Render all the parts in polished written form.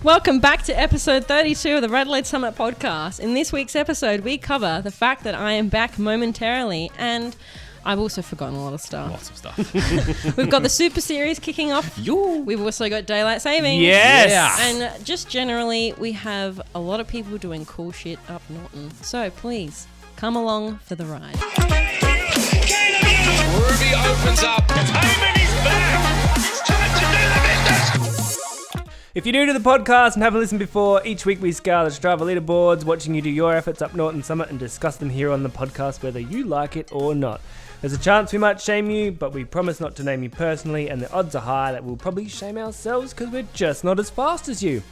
Welcome back to episode 32 of the RADelaide Summit podcast. In this week's episode, we cover the fact that I am back momentarily, and I've also forgotten a lot of stuff. Lots of stuff. We've got the Super Series kicking off. We've also got Daylight Savings. Yes! Yeah. And just generally, we have a lot of people doing cool shit up Norton. So please, come along for the ride. Ruby opens up. Heyman is back. It's time to do the business. If you're new to the podcast and haven't listened before, each week we scale the Strava leaderboards, watching you do your efforts up Norton Summit and discuss them here on the podcast, whether you like it or not. There's a chance we might shame you, but we promise not to name you personally, and the odds are high that we'll probably shame ourselves because we're just not as fast as you.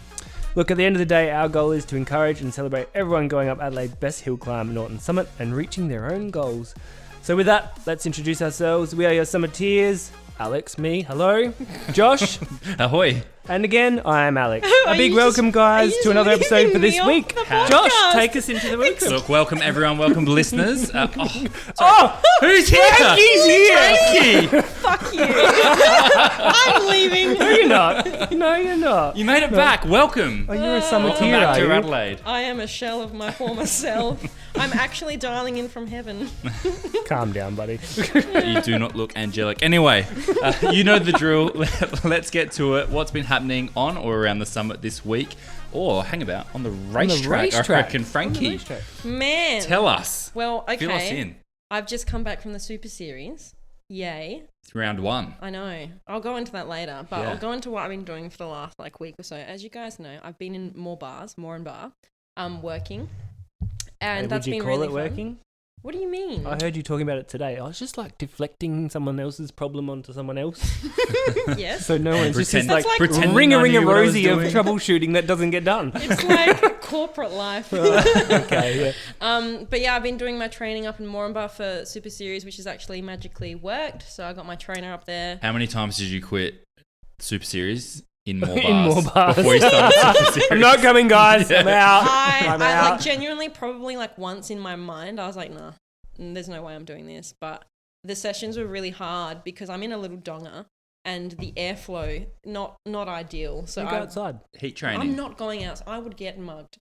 Look, at the end of the day, our goal is to encourage and celebrate everyone going up Adelaide's best hill climb, Norton Summit, and reaching their own goals. So with that, let's introduce ourselves. We are your Summiteers. Alex, me, hello. Josh. Ahoy. And again, I am Alex. Are A big you welcome, guys, to another episode for this week. podcast? Josh, take us into the welcome. Look, welcome everyone, welcome listeners. Who's here? Frankie's here. Frankie! Fuck you. I'm leaving. No, you're not. No, you're not. You made it back. Welcome. Oh, you're a Welcome Summiteer, back are to you? Adelaide. I am a shell of my former self. I'm actually dialing in from heaven. Calm down, buddy. You do not look angelic. Anyway, you know the drill. Let's get to it. What's been happening on or around the summit this week? Or hang about on the racetrack, I reckon. Frankie, Man. tell us. Well, okay. Fill us in. I've just come back from the Super Series. Yay. It's round one. I know. I'll go into that later, but Yeah. I'll go into what I've been doing for the last week or so. As you guys know, I've been in more and bar, working. And Hey, that's would you been call really it fun. working? What do you mean? I heard you talking about it today. I was just like deflecting someone else's problem onto someone else. Yes. So no one's just Pretend- this, like pretending I ring-a-ring-a knew what I was rosy of doing. troubleshooting that doesn't get done. It's like corporate life. Okay, yeah. But yeah, I've been doing my training up in Moranbah for Super Series, which has actually magically worked. So I got my trainer up there. How many times did you quit Super Series in more bars, In more bars. before you started Super Series? I'm not coming, guys. I'm out. I I'm out. like genuinely probably like once in my mind, I was like, nah, there's no way I'm doing this. But the sessions were really hard because I'm in a little donga and the airflow, not ideal. So You go outside. Heat training. I'm not going out. I would get mugged.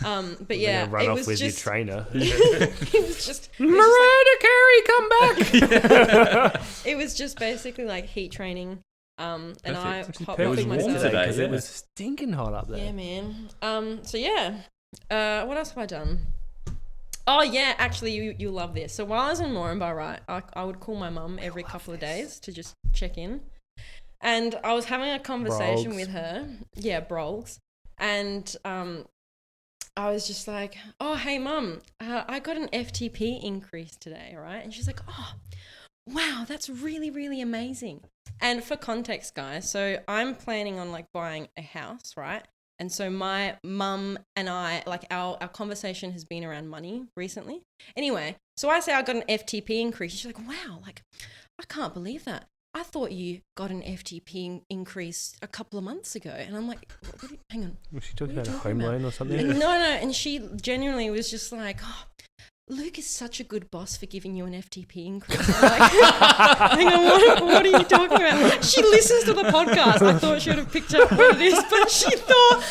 But You're yeah, gonna run it off was with just, your trainer. it was just Miranda Carey, come back. it was just basically like heat training. And I Perfect. hot It was boxed warm myself. today, because yeah. it was stinking hot up there. Yeah, man. So yeah. What else have I done? Oh yeah, actually you love this. So while I was in Moranbah, right, I would call my mum every couple of days to just check in. And I was having a conversation Brolgs. with her. Yeah, Brolgs. And I was just like, oh, hey mum, I got an FTP increase today, right? And she's like, oh, wow, that's really, really amazing. And for context, guys, so I'm planning on like buying a house, right? And so my mum and I, like our conversation has been around money recently. Anyway, so I say I got an FTP increase. She's like, wow, like I can't believe that. I thought you got an FTP increase a couple of months ago. And I'm like, hang on. Was she talking What about are a you home talking loan or something? And no. And she genuinely was just like, oh, Luke is such a good boss for giving you an FTP increase. I'm like, hang on, what are you talking about? She listens to the podcast. I thought she would have picked up what it is, but she thought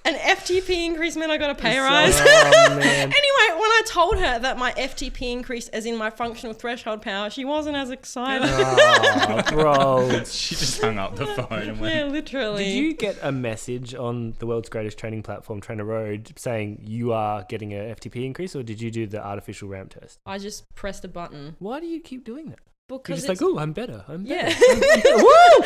an FTP increase meant I got a pay rise. Oh, man. Anyway, when I told her that my FTP increase, as in my functional threshold power, she wasn't as excited. Oh, bro. She just hung up the phone and went. Yeah, literally. Did you get a message on the world's greatest training platform, Trainer Road, saying you are getting a FTP increase, or did you do the artificial ramp test? I just pressed a button. Why do you keep doing that? You're Because just like, oh, I'm better. I'm better. yeah. Woo!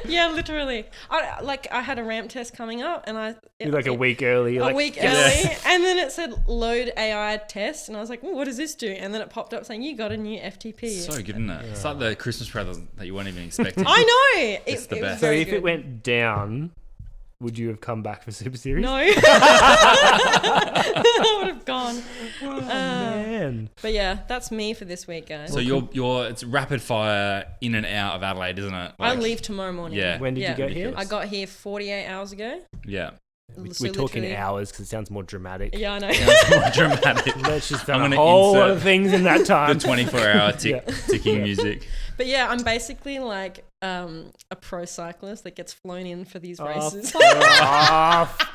Yeah, literally. I had a ramp test coming up, and You're like a week early. a week early, and then it said load AI test, and I was like, what does this do? And then it popped up saying you got a new FTP. So good, isn't it? It's like the Christmas present that you weren't even expecting. I know. It's the was best. So very if good. it went down, would you have come back for Super Series? No. I would have gone. Oh, man. But yeah, that's me for this week, guys. So it's rapid fire in and out of Adelaide, isn't it? I Like- leave tomorrow morning. Yeah. When did you get here? I got here 48 hours ago. Yeah. So We're talking literally- hours because it sounds more dramatic. Yeah, I know. It's more dramatic. Let's just I'm done a gonna whole lot insert of things in that The time. 24-hour Yeah. ticking music. But yeah, I'm basically like a pro cyclist that gets flown in for these races.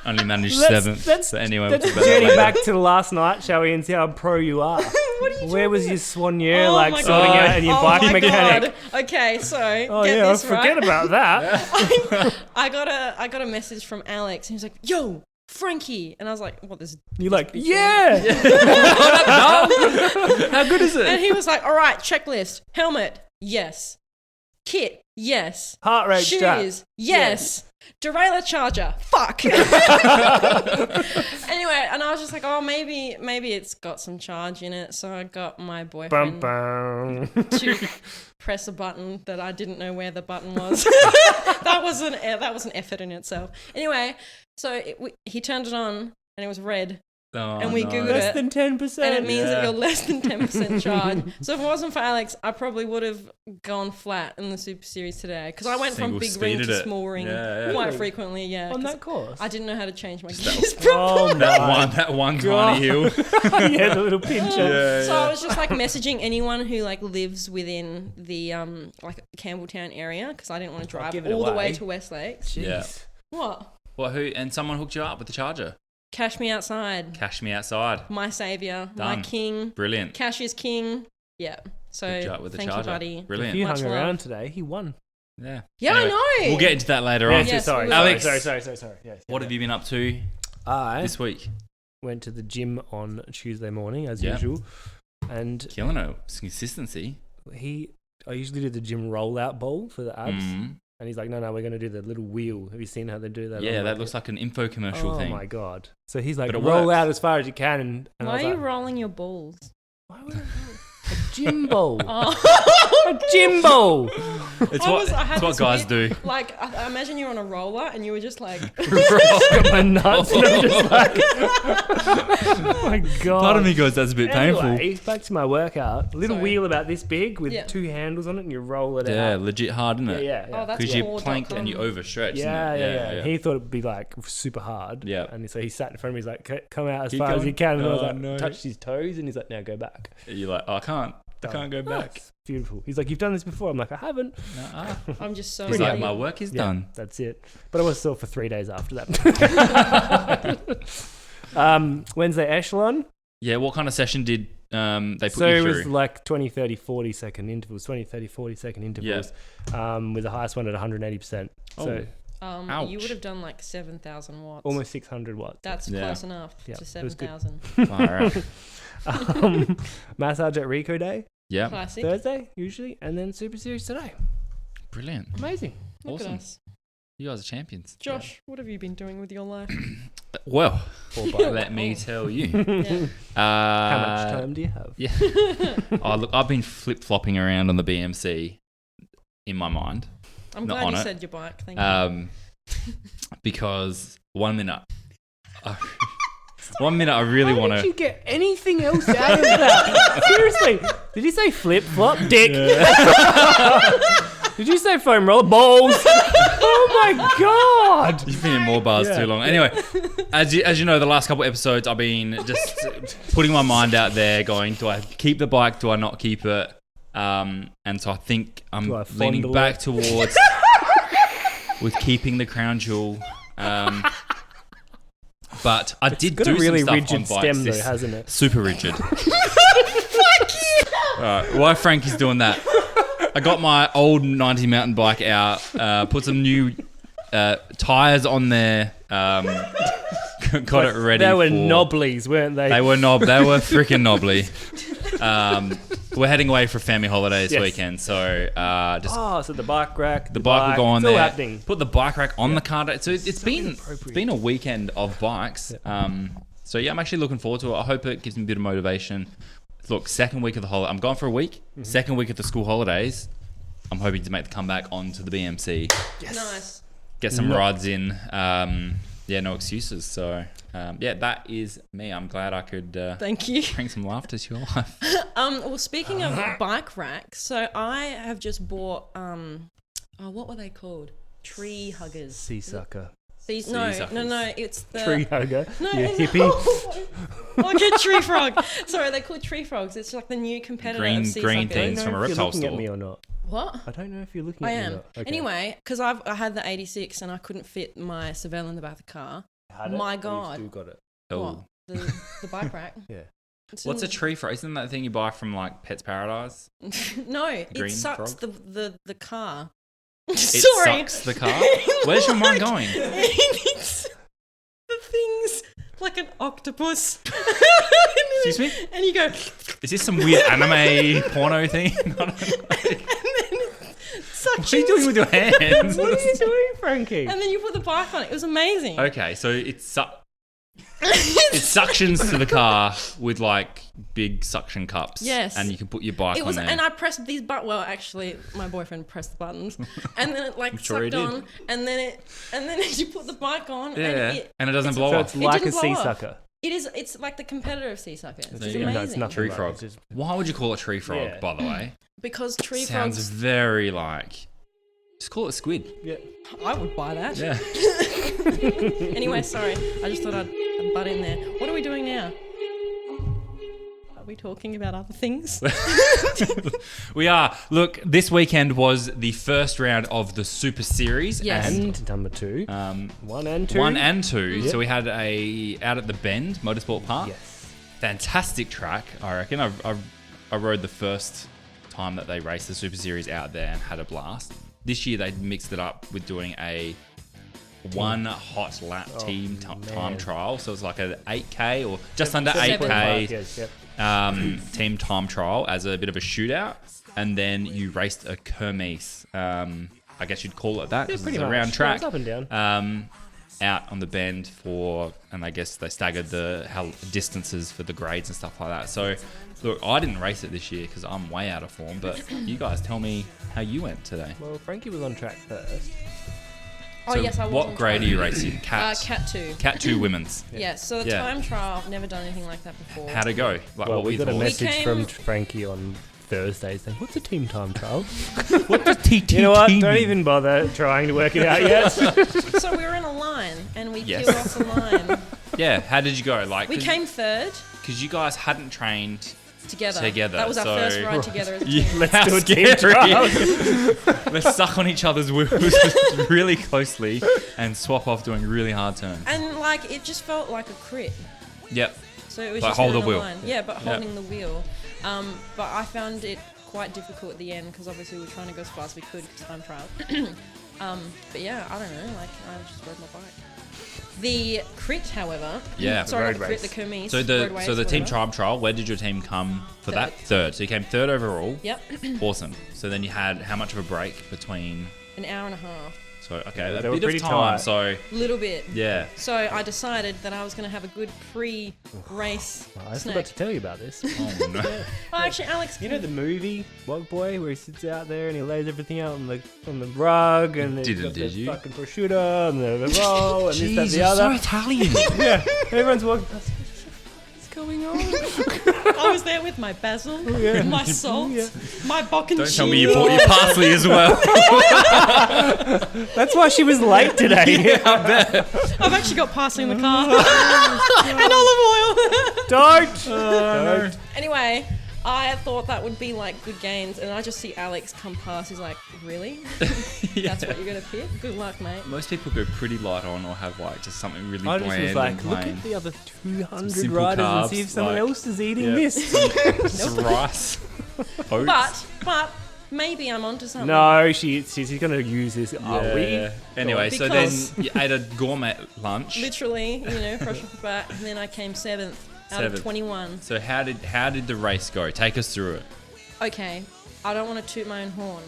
Only managed Let's- 7th. let's- So anyway, we'll talk about that Journey later. back to last night, shall we, and see how pro you are. What are you Where was talking your soignier, Oh like my sorting God. out in your Oh bike my mechanic? God. Okay, so Oh get yeah, this forget right. about that. I got a message from Alex, and he was like, "Yo, Frankie," and I was like, "What this?" You're like, yeah. How good is And it? he was like, "All right, checklist: helmet, yes; kit, yes; Heart rate strap. shoes, yes; derailleur charger, fuck." Anyway, and I was just like, "Oh, maybe it's got some charge in it." So I got my Bum, boyfriend bum. to press a button that I didn't know where the button was. that was an effort in itself. Anyway, so he turned it on and it was red, Oh, and we no. Googled Less it. than 10%. and it means that Yeah. you're less than 10% charge. So if it wasn't for Alex, I probably would have gone flat in the Super Series today because I went from Single big ring speeded to it. small ring Yeah. quite Really? frequently. Yeah, on 'cause that course. I didn't know how to change my gears properly. Oh my. That one God. tiny hill. Yeah, the little pincher. So I was just like messaging anyone who like lives within the like Campbelltown area because I didn't want to drive give it all the way away. to Westlake. Jeez. Yeah. What? What? Who? And someone hooked you up with the charger. Cash me outside. Cash me outside. My savior. My Done. king. Brilliant. Cash is king. Yeah. So Hooked you up with the thank charger. you, buddy. If Brilliant. you Much hung love. around today, he won. Yeah. Yeah, Anyway, I know. We'll get into that later Yeah, on. Yes, sorry, we will. Alex. Sorry. Yes, What have you been up to I this week? went to the gym on Tuesday morning, as Yeah. usual. And Killing it. It's consistency. I usually do the gym rollout bowl for the abs. Mm. And he's like, no, we're going to do the little wheel. Have you seen how they do that? Yeah, on, that looks like an info commercial oh thing. my God. So he's like, But it roll works. out as far as you can. And I Why was are you like, rolling your balls? why would I roll? A gym bowl. Oh. A gym bowl. It's I had what this guys do. Like, I imagine you're on a roller and you were just like, Got my nuts. And I'm just like, oh my God. Part of me goes, that's a bit painful. Anyway, back to my workout. A little Sorry. wheel about this big with Yeah. 2 handles on it, and you roll it Yeah, out. legit hard, isn't it? Yeah. oh, that's Because you core planked dot and you com. overstretched. Yeah. isn't it? He thought it'd be like super hard. Yeah. And so he sat in front of me. He's like, come out as Keep far as going. you can. And I was Oh, like, no. touched his toes, and he's like, now go back. You're like, oh, I can't Done. go back. It's beautiful. He's like, you've done this before. I'm like, I haven't. Nuh-uh. I'm just so He's like, ready. my work is Yeah, done. that's it. But I was still for 3 days after that. Wednesday echelon. Yeah, what kind of session did they put So you it through? was like 20, 30, 40 second intervals, 20, 30, 40 second intervals, with the highest one at 180%. So Oh. You Ouch. would have done like 7,000 watts. almost 600 watts. That's Yeah. close enough Yeah, to it was good. 7,000. Far out. Massage at Rico Day, Yeah, Classic. Thursday, usually, and then Super Series today. brilliant. Amazing. Look Awesome. at us. You guys are champions. Josh, what have you been doing with your life? Well, Poor let me tell you. Yeah. How much time do you have? Yeah. Oh, look, I've been flip-flopping around on the BMC in my mind. I'm Not glad on you it. said your bike. Thank you. Because 1 minute, 1 minute I really How want did you to. get anything else out of that? Seriously, did you say flip flop, dick? Did you say foam roller balls? Oh my God! You've been in more bars Yeah. too long. Anyway, as you know, the last couple episodes I've been just putting my mind out there, going, do I keep the bike? Do I not keep it? And so I think I'm Do I leaning fondle back it? towards with keeping the crown jewel. But I did Got do a really some stuff rigid on bikes. stem though, This- hasn't it? Super rigid. Alright, why Frankie's doing that? I got my old 90 mountain bike out, put some new tires on there, got it ready. They were for, knobblies, weren't they? They were freaking knobbly. We're heading away for a family holiday this Yes. weekend, so just Oh, so the bike rack, the bike will go on it's all there. happening. Put the bike rack on the car. So it's been inappropriate. been a weekend of bikes. So yeah, I'm actually looking forward to it. I hope it gives me a bit of motivation. Look, second week of the holiday. I'm gone for a week. Mm-hmm. Second week of the school holidays. I'm hoping to make the comeback onto the BMC. Nice. Get some No- rides in. Yeah, no excuses. So yeah, that is me. I'm glad I could Thank you. bring some laughter to your life. Well, speaking of bike racks, so I have just bought, what were they called? Tree huggers. Sea sucker. No, suckers. it's the... Tree hugger. No, You no. hippie. Okay, tree frog. Sorry, they're called tree frogs. It's like the new competitor Green- of sea green suckers. things I from don't a know if you're reptile looking at store. me or not. What? I don't know if you're looking I at me or am. not. Okay. Anyway, because I had the 86 and I couldn't fit my Seville in the back of the car. Had it, My or you God. still got it. Oh. What? The bike rack. Yeah. It's What's a in- tree frog? Isn't that the thing you buy from like Pets Paradise? No, it Green sucks frog? the car. It Sorry. sucks the car? Where's your mind going? It's the thing's like an octopus. Excuse me? And you go, Is this some weird anime porno thing? I don't know. and then it suctions. What are you doing with your hands? What are you doing, Frankie? And then you put the bike on it. It was amazing. Okay, so it suctions to the car with like big suction cups. Yes. And you can put your bike It was, on there. and I pressed these buttons. Well, actually, my boyfriend pressed the buttons, and then it like sure he sucked did. on, and then you put the bike on, yeah, and it doesn't blow So off. it's like a didn't blow sea off. sucker. it's like the competitor of sea sucker. It's There just you go. No, amazing. it's nothing Tree like frog. it. It's just- Why would you call it tree frog, Yeah. by the way? Because tree Sounds frogs. very like. Just call it squid. Yeah. I would buy that. Yeah. Anyway, sorry. I just thought I'd butt in there. What are we doing now? Are we talking about other things? We are. Look, this weekend was the first round of the Super Series. Yes. And number 2. One and 2. 1 and 2. Yep. So we had out at the Bend Motorsport Park. Yes. Fantastic track, I reckon. I rode the first time that they raced the Super Series out there and had a blast. This year they mixed it up with doing a one hot lap team time trial. So it's like an 8K or just under 8K Yes, yep. team time trial as a bit of a shootout. And then you raced a kermesse. I guess you'd call it that because pretty it's a much. round Yeah, track. it's up and down. Out on the Bend and I guess they staggered the distances for the grades and stuff like that. So, look, I didn't race it this year because I'm way out of form. But you guys tell me how you went today. Well, Frankie was on track first. Oh, So yes, I was. what on grade track. are you racing? Cat. Cat 2. Cat 2 women's. Yeah, so the Yeah. time trial, I've never done anything like that before. How'd it go? Like, Well, what were we your got a thoughts? message from came- Frankie on Thursday saying, "What's a team time trial?" What does TT You know what? mean? Don't even bother trying to work it out yet. So we were in a line, and we Yes. peeled off the line. Yeah, how did you go? Like, We came third because you guys hadn't trained together. Together, That was our so- first ride together as a Yeah, team. Let's how do a team scary. trial. Let's suck on each other's wheels really closely and swap off doing really hard turns. And like it just felt like a crit. Yep. So it was Like just hold in the a wheel. line. Yeah, but Yeah. holding the wheel. But I found it quite difficult at the end because obviously we were trying to go as fast as we could because time trial. But yeah, I don't know. Like I just rode my bike. The crit, however. Yeah. Sorry, road not the crit, race. the kermesse. So road the race, so the team whatever. time trial, where did your team come for that? Third. Third. So you came third overall. Yep. Awesome. So then you had how much of a break between? An hour and a half. So okay, They a were bit pretty of time. tight. So Little bit. yeah. So I decided that I was going to have a good pre-race I snack. forgot to tell you about this. Oh no. Oh, actually, Alex. You know the movie Wog Boy where he sits out there and he lays everything out on the rug and he's Didn't, got did the you? fucking prosciutto and the roll and this, that, Jeez, the you're other. so Italian. Yeah, everyone's walking past. What's going on? I was there with my basil, yeah. my salt, Yeah. my bok and Don't cheese. tell me you bought your parsley as well. That's why she was late today. I've actually got parsley in the car and olive oil. Don't. no. Anyway, I thought that would be like good gains, and I just see Alex come past. He's like, "Really? That's what you're gonna pick? Good luck, mate." Most people go pretty light on or have like just something really I bland just was like, and look plain. at the other 200 simple riders and carbs, see if someone like- else is eating Yeah. this. Some rice. Oats. But maybe I'm onto something. No, she's going to use this. Are we? Yeah. Anyway, so then Because- you ate a gourmet lunch. Literally, fresh off the bat, and then I came seventh out of Seventh. 21. So how did the race go? Take us through it. Okay, I don't want to toot my own horn.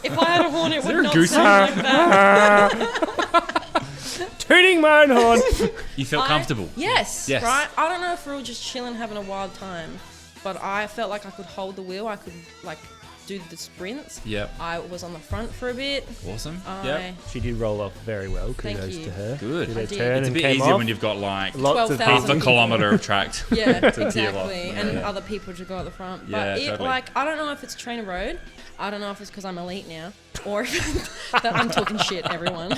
If I had a horn, it there would a not goose sound like that. Tooting my own horn. You felt comfortable. Yes, Yes. right? I don't know if we were just chilling, having a wild time, but I felt like I could hold the wheel. I could, like, do the sprints. Yep. I was on the front for a bit. Awesome. I Yep. She did roll off very well. Thank Kudos you. to her. Good. Did I her did. turn It's a and bit came easier off. when you've got like Lots of 12,000 half a kilometre of tracked. Yeah, to tee off. exactly. And Yeah. other people to go at the front. Yeah, But it, totally. like, I don't know if it's trainer road. I don't know if it's because I'm elite now, or if that I'm talking shit, everyone,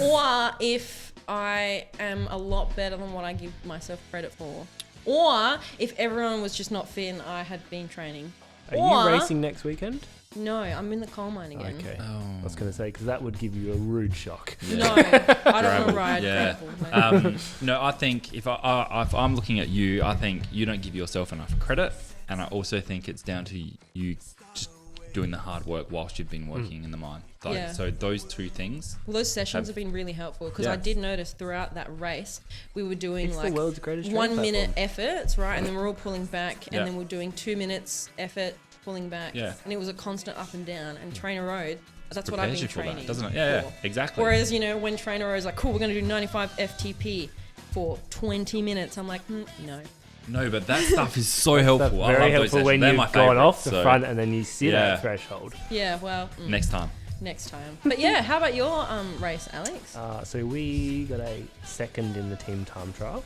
or if I am a lot better than what I give myself credit for. Or if everyone was just not fit and I had been training. Are Or- you racing next weekend? No, I'm in the coal mine again. Okay. Oh. I was going to say, because that would give you a rude shock. No, I don't want Gravel, to ride yeah. gravel. No. No, I think if I'm looking at you, I think you don't give yourself enough credit, and I also think it's down to you just doing the hard work whilst you've been working in the mine. Like, Yeah. So those two things. Well, those sessions have been really helpful because Yeah. I did notice throughout that race we were doing It's the like world's greatest 1 training minute platform. efforts, right? And then we're all pulling back, Yeah. and then we're doing 2 minutes effort, pulling back. Yeah. And it was a constant up and down. And Trainer Road, that's what I've Prepares been you for training. that, doesn't it? Yeah, for. exactly. Whereas, you know, when Trainer Road is like, cool, we're going to do 95 FTP for 20 minutes, I'm like, no. No, but that stuff is so helpful. I Very love helpful those when sessions. They're you've my gone favourite, off the so front and then you sit Yeah. at threshold. Yeah, well, Next time. next time. But yeah, how about your race, Alex? So we got a second in the team time trial.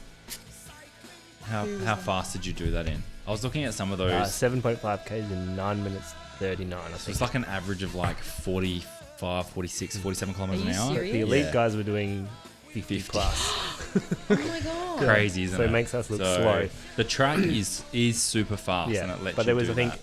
How fast did you do that in? I was looking at some of those. 7.5 Ks in 9 minutes 39, I So think. it's like an average of like 45, 46, 47 kilometers Are an you hour. serious? The elite Yeah. guys were doing 50 plus. Oh my God. Crazy, isn't So it? it makes us look slow. The track is super fast, and Yeah, it lets but you there was, do I think,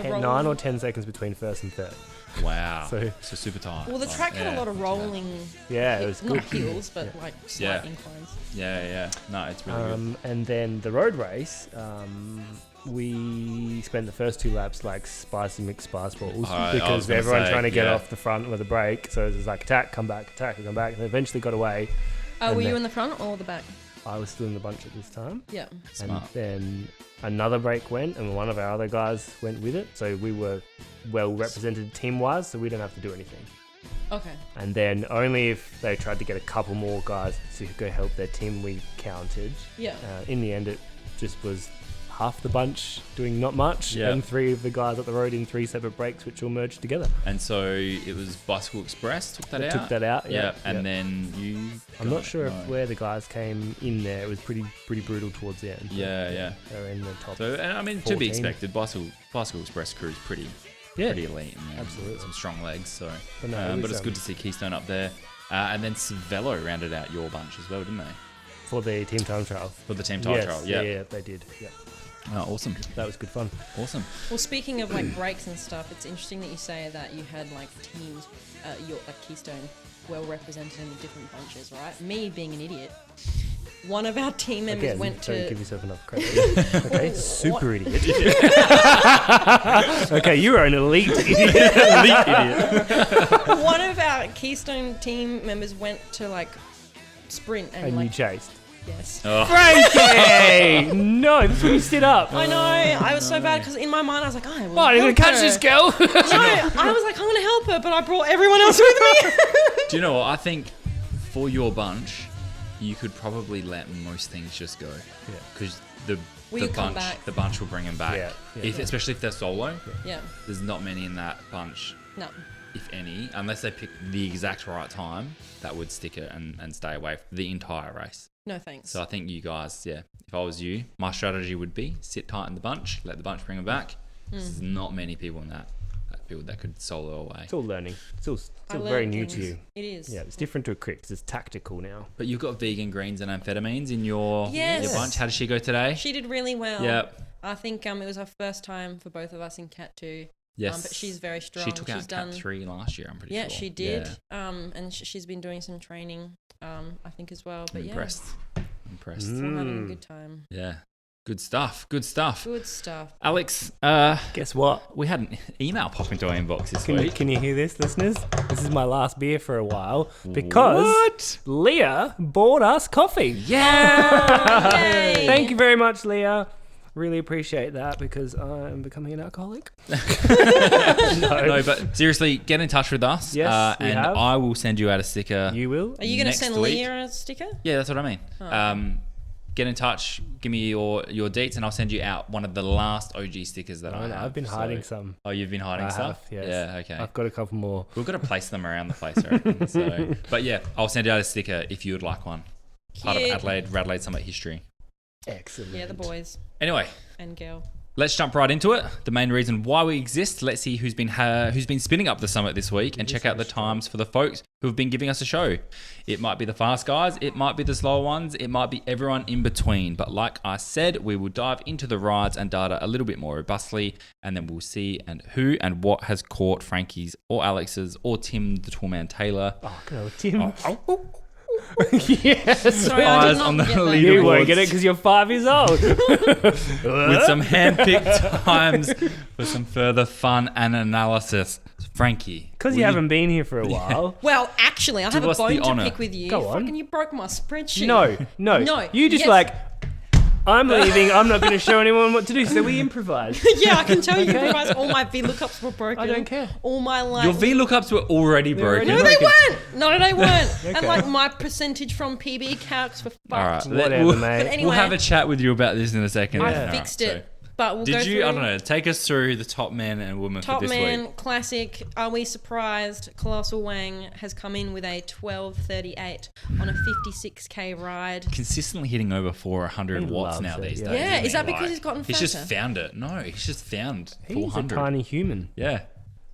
Rolling. 9 or 10 seconds between first and third. that. Wow. So- So super tight. Well, the track had a lot of rolling, Yeah, it was not good. hills, but like slight Yeah. inclines. Yeah. No, it's really good. And then the road race, we spent the first 2 laps like spicy mixed spice balls I was because gonna everyone say, trying to get yeah. off the front with a break. So it was like attack, come back, come back. And eventually got away. Oh, And were you then- in the front or the back? I was still in the bunch at this time. Yeah. Smart. And then another break went, and one of our other guys went with it. So we were well represented team-wise, so we didn't have to do anything. Okay. And then only if they tried to get a couple more guys to go help their team, we counted. Yeah. In the end, it just was half the bunch doing not much, Yeah. and 3 of the guys up the road in 3 separate breaks, which all merged together. And so it was Bicycle Express took that out. Took that out, Yeah. yeah. And yeah. then you. I'm got not sure it, if no. where the guys came in there, it was pretty brutal towards the end. Yeah. They were in the top. So, and I mean, to be 14. expected, Bicycle Express crew is pretty elite. And they have absolutely. some strong legs. So, But no, but it's good to see Keystone up there. And then Cervelo rounded out your bunch as well, didn't they? for the team time trial. For the team time trial. Yeah. Yeah, they did. Yeah, Oh, awesome. that was good fun. Awesome. Well, speaking of like breaks and stuff, it's interesting that you say that you had like teams, your like Keystone, well represented in the different bunches, right? Me being an idiot, one of our team members Again, went don't to. give yourself enough credit. Okay, Oh, super idiot. Okay, you're an elite idiot. Elite idiot. One of our Keystone team members went to like sprint and And you like chased. yes. Oh, Frankie! No, that's when you stood up. I know. I was so bad because in my mind I was like, I will. Oh, you're gonna help catch her. this girl. No, I was like, I'm gonna help her, but I brought everyone else with me. do you know what? I think for your bunch, you could probably let most things just go. Yeah. Because Will you come back? the bunch will bring them back. Yeah, yeah. Especially if they're solo. Yeah. There's not many in that bunch, No. if any, unless they pick the exact right time, that would stick it and stay away for the entire race. No thanks. So I think you guys, yeah, if I was you, my strategy would be sit tight in the bunch, let the bunch bring them back. There's not many people in that people that could solo away. Still learning. Still I very learned new things. to you. It is. Yeah, it's different to a crit 'cause it's tactical now. But you've got vegan greens and amphetamines in your Yes. bunch. How did she go today? She did really well. Yep. I think it was her first time for both of us in Cat 2. Yes. But she's very strong. She took she's out done, Cat 3 last year, I'm pretty sure. Yeah, she did. Yeah. And she's been doing some training, I think as well. But I'm yeah, impressed. Impressed. we're having a good time. Yeah. Good stuff. Good stuff. Good stuff. Alex, Guess what? we had an email pop into our inbox this Can week. you hear this, listeners? This is my last beer for a while because What? Leah bought us coffee. Yeah. Yay! Thank you very much, Leah. Really appreciate that because I'm becoming an alcoholic. No, but seriously, get in touch with us. Yes, we and have. I will send you out a sticker. You will? Are you going to next send week. Leah a sticker? Yeah, that's what I mean. Oh. Get in touch, give me your deets, and I'll send you out one of the last OG stickers that I No, have. I've been So- hiding some. Oh, you've been hiding I stuff? have, yes. Yeah, okay. I've got a couple more. We've got to place them around the place, I reckon. So, but yeah, I'll send you out a sticker if you would like one. Part of Cute. RADelaide Summit history. Excellent. Yeah, the boys Anyway, and girl. let's jump right into it. The main reason why we exist. Let's see who's been spinning up the summit this week, and check out the times for the folks who have been giving us a show. It might be the fast guys, it might be the slower ones, it might be everyone in between. But like I said, we will dive into the rides and data a little bit more robustly, and then we'll see and who and what has caught Frankie's or Alex's or Tim the Toolman Taylor. Oh, go Tim. Yes. Sorry, I did not on the get that. leaderboards. You won't get it because you're 5 years old. With some hand-picked times for some further fun and analysis. Frankie. Because will you haven't been here for a Yeah. while. Well, actually, I have a us the bone to honour. pick with you. Go on. Fucking, you broke my spreadsheet. No. You just Yes. I'm leaving. I'm not going to show anyone what to do. So we improvise. Yeah, I can tell you guys all my VLOOKUPs were broken. I don't care. All my like. Your VLOOKUPs were already broken. No, they weren't. No, they weren't. Okay. And like my percentage from PB calcs were fucked. All right. Whatever, we'll, mate. But anyway, we'll have a chat with you about this in a second. I All right, fixed so it. But we'll go did you, through I don't know, take us through the top men and women Top for this man, week. classic. Are we surprised? Colossal Wang has come in with a 12:38 on a 56k ride. Consistently hitting over 400 He watts loves now it, these yeah. days. Yeah, isn't is that he? because he's gotten He's just fatter? found it. No, he's just found He's a 400. tiny human. Yeah.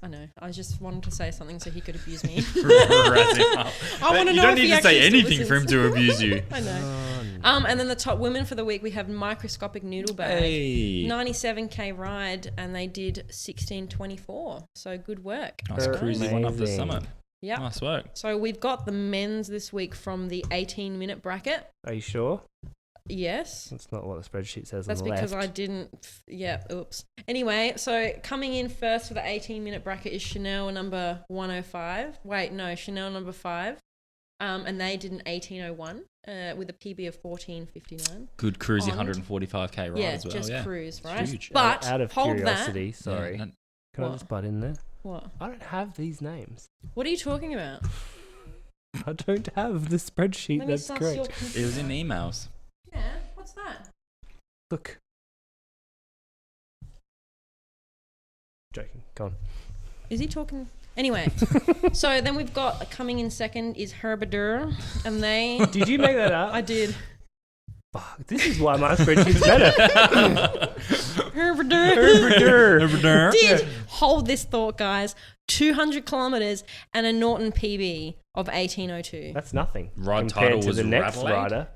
I know. I just wanted to say something so he could abuse me. Razz him up. I want to You know don't if need he to say actually anything for him listens. to abuse you. I know. And then the top women for the week, we have Microscopic Noodle Bag. Hey. 97k ride, and they did 16:24. So good work. Nice cruisy one up the Amazing. summit. Yeah. Nice work. So we've got the men's this week from the 18-minute bracket. Are you sure? Yes. That's not what the spreadsheet says That's on the left. because I didn't. Yeah, oops. Anyway, so coming in first for the 18-minute bracket is Chanel number 105. Wait, no, Chanel number 5. And they did an 18:01 with a PB of 14:59. Good cruisy On. 145k ride Yeah, as well. just yeah. cruise, It's right? huge. But Out of hold curiosity, that. sorry. Yeah, Can I What? just butt in there? What? I don't have these names. What are you talking about? I don't have the spreadsheet Let me that's suss correct. your it was in emails. Yeah, what's that? Look. Joking. Go on. Is he talking? Anyway, so then we've got coming in second is Herbadur, and they. Did you make that up? I did. Fuck, this is why my spreadsheet's better. Herbadur. Did hold this thought, guys. 200 kilometers and a Norton PB of 18:02. That's nothing. Ride compared title to was the next RADelaide? rider.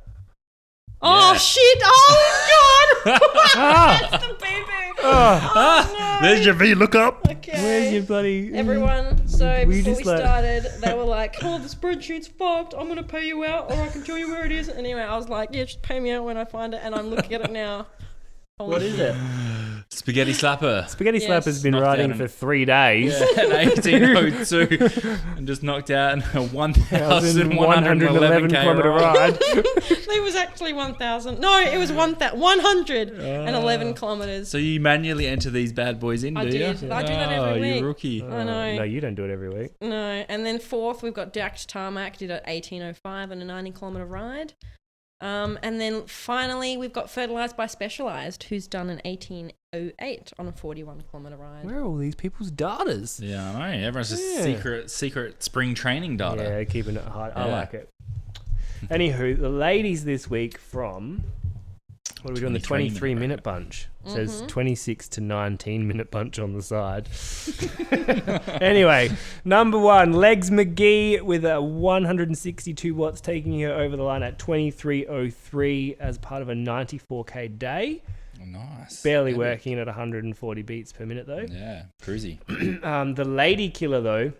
Oh Yeah. shit! Oh god! Ah! That's the PB. Oh, no. There's your VLOOKUP. Okay. where's your bloody... Everyone, so We before just we let- started, they were like, oh, the spreadsheet's fucked. I'm going to pay you out, or I can tell you where it is. And anyway, I was like, yeah, just pay me out when I find it. And I'm looking at it now. What is it? Spaghetti slapper. Spaghetti Yes. Slapper's been Knocked riding out for an- 3 days. Yeah, an 1802 and just knocked out a 1,111 kilometre ride. It was actually 1,000. No, it was 111 kilometres. So you manually enter these bad boys in, I do did. you? I do that every week. You rookie. I know. No, you don't do it every week. No. And then fourth, we've got Dax Tarmac, did a 18:05 and a 90-kilometre ride. And then finally, we've got Fertilised by Specialised, who's done an 18:08 on a 41-kilometre ride. Where are all these people's datas? Yeah, I know. Everyone's just Yeah. secret spring training data. Yeah, keeping it hard. I Yeah. like it. Anywho, the ladies this week from... What are we doing? The 23-minute bunch. It says 26 to 19-minute bunch on the side. Anyway, number 1, Legs McGee with a 162 watts, taking her over the line at 23:03 as part of a 94k day. Oh, nice. Barely Epic. working at 140 beats per minute though. Yeah, cruisy. The Lady Killer though,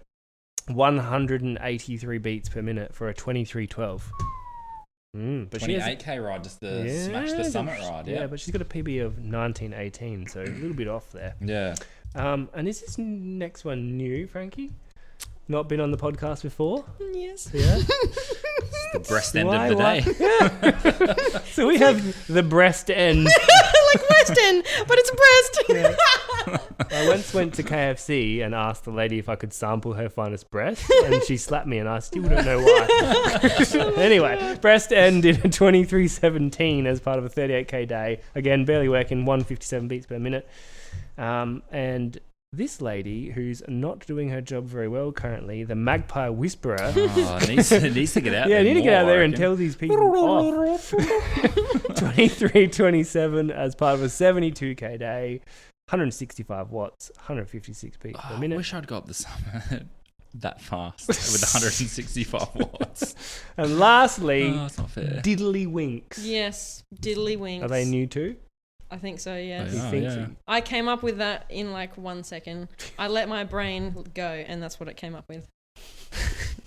183 beats per minute for a 23:12. But she has 28k ride just to smash the summit ride. yeah, but she's got a PB of 19:18, so a little bit off there. Yeah. And is this next one new, Frankie? Not been on the podcast before? Yes. Yeah. The breast end Why, of the why? day. So we have the breast end. Like breast end, but it's breast. I once went to KFC and asked the lady if I could sample her finest breast, and she slapped me, and I still don't know why. Anyway, breast end in a 23:17 as part of a 38k day. Again, barely working, 157 beats per minute. And this lady, who's not doing her job very well currently, the Magpie Whisperer. Oh, needs to get out there. Yeah, I need to get more, out there I and reckon. tell these people off. 23:27 as part of a 72k day, 165 watts, 156 beats per I minute. wish I'd got the summit that fast with 165 watts. And lastly, Oh, it's not fair. Diddly Winks. Yes, diddly winks. Are they new too? I think so, yes. He Oh, thinks yeah. it- I came up with that in like 1 second. I let my brain go, and that's what it came up with.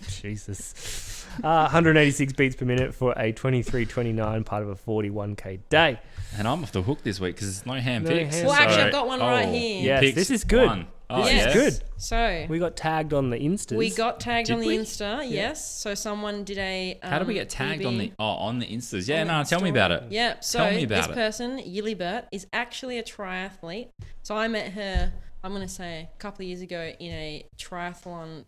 Jesus. 186 beats per minute for a 23:29 part of a 41k day. And I'm off the hook this week because it's no hand No picks. hand Well, actually, So- I've got one right here. Yes, Picks this is good. one. Oh, This Yes. is good. So We got tagged on the Instas. we got tagged Did on the we? Insta, yes. So someone did a. How do we get tagged on PB. the Instas? Yeah, On the no, tell me about it. Yeah, so Tell me this about it. person, Yilibert, is actually a triathlete. So I met her, I'm going to say, a couple of years ago in a triathlon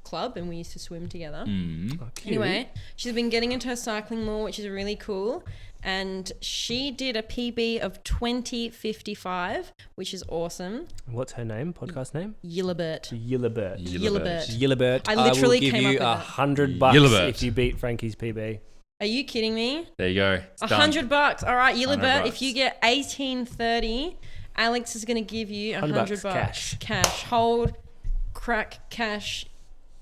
club, and we used to swim together. Mm. Oh, cute. Anyway, she's been getting into her cycling more, which is really cool. And she did a PB of 20:55, which is awesome. What's her name? Podcast name? Yilibert. Yillibert. Yilibert. Yillibert. I literally will give came you up with that. $100 Yillibert. if you beat Frankie's PB. Are you kidding me? There you go. It's done. $100. All right, Yilibert, $100. if you get 18:30, Alex is going to give you $100 $100 cash. Hold, crack, cash.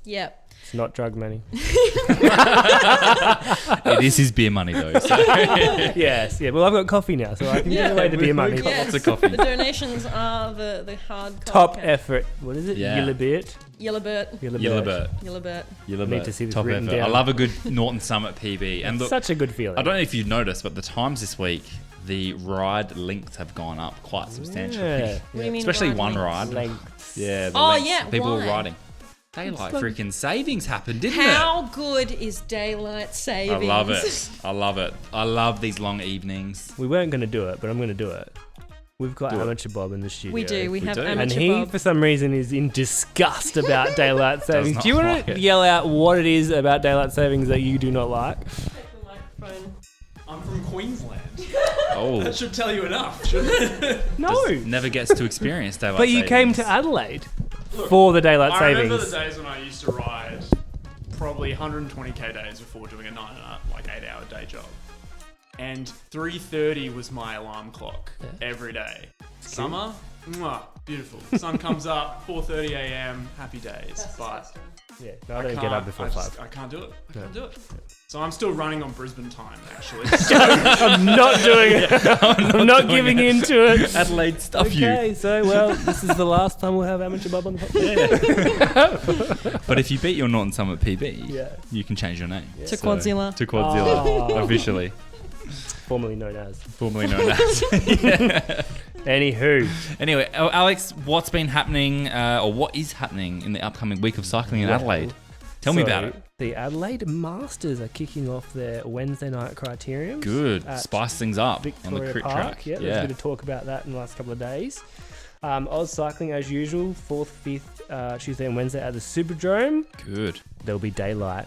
Yep. It's not drug money. It is his beer money though. So. Yes. Yeah. Well, I've got coffee now, so I can give away the beer money. got lots of coffee. The donations are the hard Top cash. effort. What is it? Yeah. Yillibert. Yilibert. Yillibert. Yilibert. Yillibert. Need to see this Top written effort. down. I love a good Norton Summit PB. And look, Such a good feeling. I don't know if you've noticed, but the times this week, the ride lengths have gone up quite substantially. Yeah. What do you mean? Especially one lengths? ride. Lengths. Yeah. The Oh, lengths. yeah, People were why? riding. Daylight freaking savings happened, didn't How good is daylight it? savings? I love it. I love it. I love these long evenings. We weren't going to do it, but I'm going to do it. We've got Do it. Amateur Bob in the studio. We do. We have do. And amateur he, Bob. for some reason, is in disgust about daylight savings. not Do you want like to it. yell out what it is about daylight savings that you do not like? Take the microphone. I'm from Queensland. Oh. That should tell you enough, shouldn't it? No. Just never gets to experience daylight But you savings. came to Adelaide for the daylight I savings. remember the days when I used to ride probably 120k days before doing a 8-hour day job. And 3:30 was my alarm clock every day. Summer, mwah, beautiful. Sun comes up, 4:30 a.m. Happy days. But Yeah, no, I don't get up before 5. I can't do it. I can't do it. So I'm still running on Brisbane time, actually. I'm not doing it. I'm not giving in to it. Adelaide stuff Okay, so, well, this is the last time we'll have Amateur Bob on the podcast. But if you beat your Norton Summit PB, Yeah. you can change your name. To Quadzilla. To Quadzilla, Oh. officially. Formerly known as. Formerly known as. Yeah. Anywho. Anyway, Alex, what's been happening, or what is happening in the upcoming week of cycling in Adelaide? Tell me about it. The Adelaide Masters are kicking off their Wednesday night criterium. Good. At Spice things up on the Victoria crit Park. track. Yeah, there's a bit of talk about that in the last couple of days. Oz cycling as usual, 4th, 5th, Tuesday and Wednesday at the Superdrome. Good. There'll be daylight.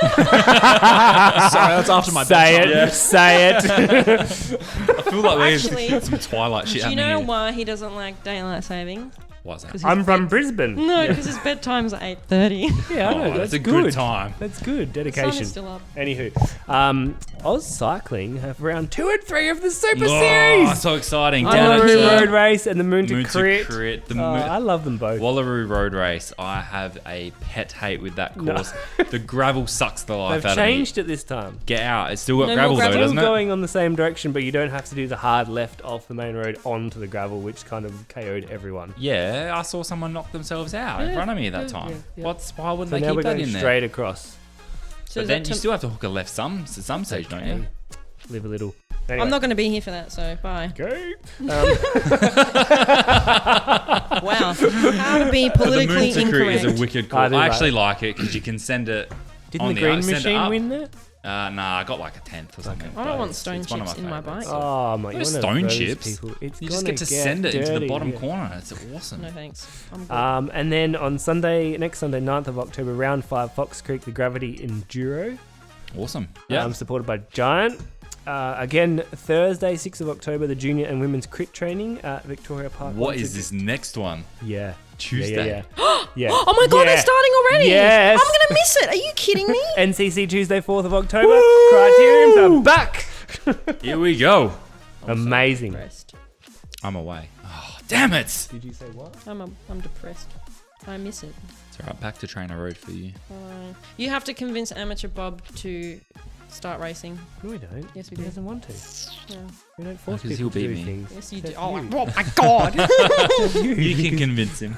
Sorry, that's after my Say bedtime. it. Yeah. Say it. I feel like there's Actually, some Twilight shit do you happening know here. why he doesn't like daylight saving? Why's that? 'Cause I'm from Brisbane. No, because his bedtime's at 8:30. Yeah, I know. Oh, That's a good time. That's good. The sun Dedication. is still up. Anywho, Oz Cycling have round 2 and 3 of the Super Oh, Series. so exciting. Down at Wallaroo Road Race and the Moon to Moon Crit. to Crit. The I love them both. Wallaroo Road Race. I have a pet hate with that No. course. The gravel sucks the life They've out of me. changed it this time. Get out. It's still got No more gravel though, gravel? doesn't Still it? going on the same direction, but you don't have to do the hard left off the main road onto the gravel, which kind of KO'd everyone. Yeah, I saw someone knock themselves out in front of me at that time. yeah. Why wouldn't So they now keep we're that going in there? straight across. So But is then that you still have to hook a left at some stage, don't you? Live a little. Anyway. I'm not going to be here for that, so bye. Go. Wow. How to be The politically Moon to Crit is incorrect. a wicked I course. do I like actually it. like it because you can send it Didn't on the the green send it machine up. win there? Nah, I got like a 10th or something. I don't want It's stone one of chips in my favourites. bike. Oh my! Those you're one of stone those chips. People. It's You just gonna get to send it into the dirty, bottom yeah. corner. It's awesome. No thanks. I'm good. And then on next Sunday, 9th of October, round 5, Fox Creek, the Gravity Enduro. Awesome. Yeah. Supported by Giant. Again, Thursday, 6th of October, the junior and women's crit training at Victoria Park. What is this next one? Yeah. Tuesday. Yeah. Oh my God, they're starting already. Yes. I'm going to miss it. Are you kidding me? NCC Tuesday, 4th of October. Criteriums are back. Here we go. Amazing. Depressed. I'm away. Oh, damn it. Did you say what? I'm depressed. I miss it. It's all right. Back to Trainer Road for you. You have to convince Amateur Bob to start racing. No, we don't. Yes, we He do. doesn't want to. Yeah. We don't force Because people he'll to beat do me. things. Yes, you do. That's Oh, you. oh my God. You can convince him.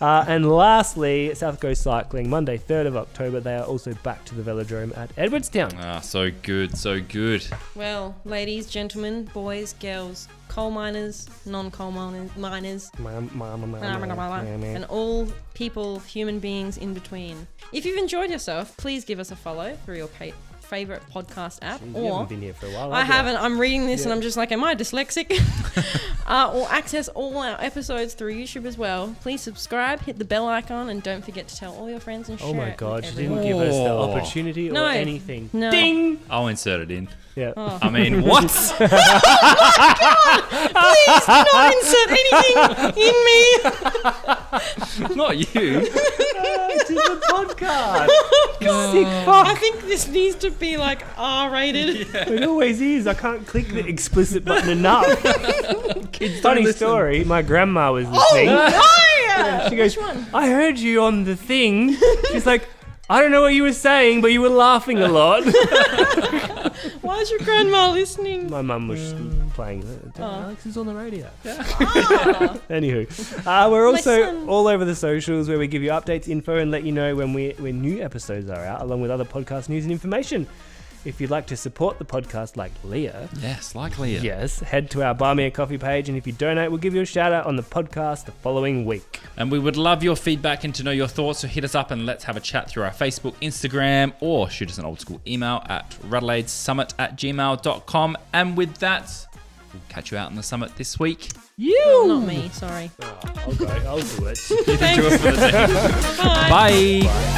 And lastly, South Coast Cycling, Monday, 3rd of October. They are also back to the velodrome at Edwardstown. Ah, so good, so good. Well, ladies, gentlemen, boys, girls, coal miners, non-coal miners, and all people, human beings in between. If you've enjoyed yourself, please give us a follow through your favorite podcast app. You Or haven't been here for a while. I have you? haven't. I'm reading this and I'm just like, am I dyslexic? Or access all our episodes through YouTube as well. Please subscribe, hit the bell icon, and don't forget to tell all your friends and share Oh my it God, with she didn't everyone. give us the Oh. opportunity No. or anything. No. Ding! I'll insert it in. Yeah. Oh. I mean, what? Please do not insert anything in me. Not you. This is a podcast. God. Sick I fuck. think this needs to be like R-rated. It always is. I can't click the explicit button enough. Funny story. My grandma was listening. Oh, She goes, which one? I heard you on the thing. She's like, I don't know what you were saying, but you were laughing a lot. Why is your grandma listening? My mum was playing it. Oh. Alex is on the radio. Ah. Anywho, we're also son. all over the socials where we give you updates, info, and let you know when new episodes are out, along with other podcast news and information. If you'd like to support the podcast like Leah, Yes, like Leah. yes, head to our Buy Me a Coffee page, and if you donate, we'll give you a shout out on the podcast the following week. And we would love your feedback and to know your thoughts, so hit us up and let's have a chat through our Facebook, Instagram, or shoot us an old school email at RADelaide@gmail.com. And with that, we'll catch you out on the summit this week. Not me, sorry. I'll do it. Thanks. Bye. Bye. Bye.